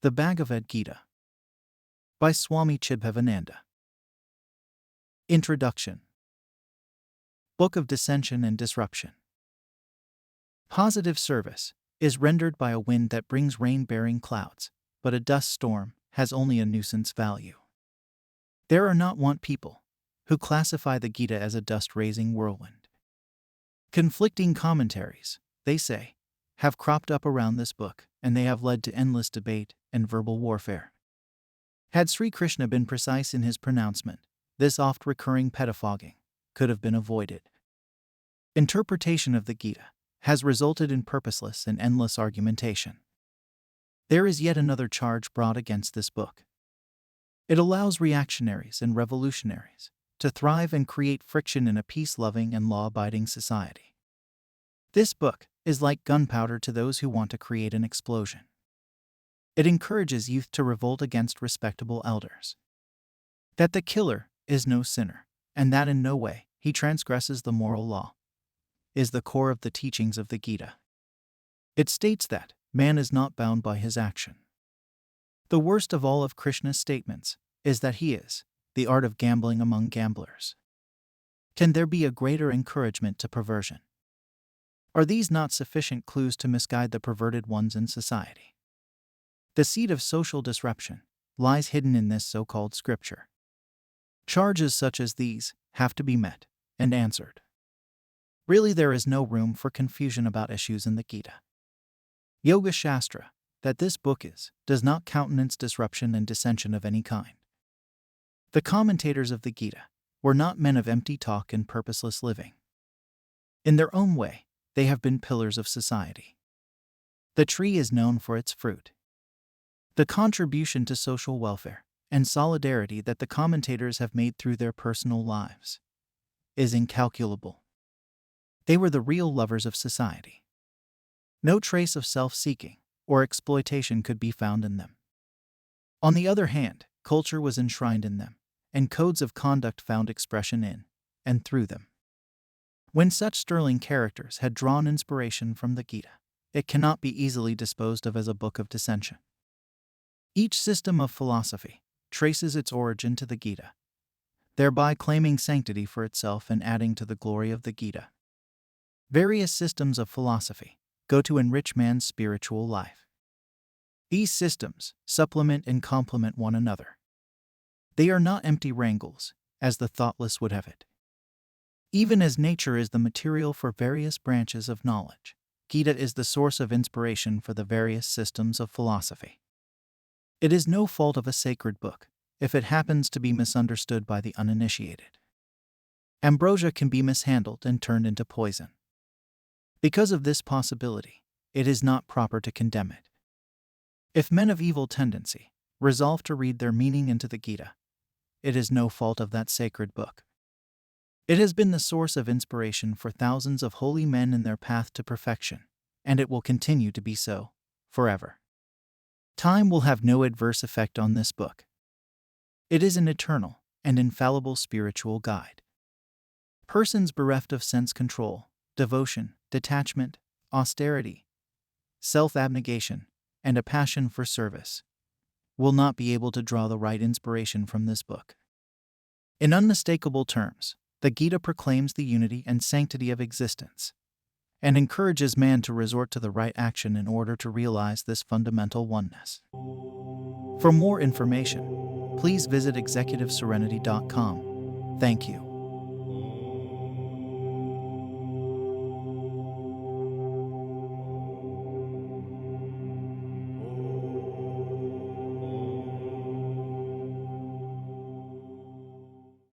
The Bhagavad Gita by Swami Chidbhavananda. Introduction. Book of Dissension and Disruption. Positive service is rendered by a wind that brings rain-bearing clouds, but a dust storm has only a nuisance value. There are not want people who classify the Gita as a dust-raising whirlwind. Conflicting commentaries, they say, have cropped up around this book, and they have led to endless debate and verbal warfare. Had Sri Krishna been precise in his pronouncement, this oft-recurring pettifogging could have been avoided. Interpretation of the Gita has resulted in purposeless and endless argumentation. There is yet another charge brought against this book. It allows reactionaries and revolutionaries to thrive and create friction in a peace-loving and law-abiding society. This book is like gunpowder to those who want to create an explosion. It encourages youth to revolt against respectable elders. That the killer is no sinner, and that in no way he transgresses the moral law, is the core of the teachings of the Gita. It states that man is not bound by his action. The worst of all of Krishna's statements is that he is the art of gambling among gamblers. Can there be a greater encouragement to perversion? Are these not sufficient clues to misguide the perverted ones in society? The seed of social disruption lies hidden in this so-called scripture. Charges such as these have to be met and answered. Really, there is no room for confusion about issues in the Gita. Yoga Shastra, that this book does not countenance disruption and dissension of any kind. The commentators of the Gita were not men of empty talk and purposeless living. In their own way, they have been pillars of society. The tree is known for its fruit. The contribution to social welfare and solidarity that the commentators have made through their personal lives is incalculable. They were the real lovers of society. No trace of self-seeking or exploitation could be found in them. On the other hand, culture was enshrined in them, and codes of conduct found expression in and through them. When such sterling characters had drawn inspiration from the Gita, it cannot be easily disposed of as a book of dissension. Each system of philosophy traces its origin to the Gita, thereby claiming sanctity for itself and adding to the glory of the Gita. Various systems of philosophy go to enrich man's spiritual life. These systems supplement and complement one another. They are not empty wrangles, as the thoughtless would have it. Even as nature is the material for various branches of knowledge, Gita is the source of inspiration for the various systems of philosophy. It is no fault of a sacred book if it happens to be misunderstood by the uninitiated. Ambrosia can be mishandled and turned into poison. Because of this possibility, it is not proper to condemn it. If men of evil tendency resolve to read their meaning into the Gita, it is no fault of that sacred book. It has been the source of inspiration for thousands of holy men in their path to perfection, and it will continue to be so forever. Time will have no adverse effect on this book. It is an eternal and infallible spiritual guide. Persons bereft of sense control, devotion, detachment, austerity, self-abnegation, and a passion for service will not be able to draw the right inspiration from this book. In unmistakable terms, the Gita proclaims the unity and sanctity of existence and encourages man to resort to the right action in order to realize this fundamental oneness. For more information, please visit executiveserenity.com. Thank you.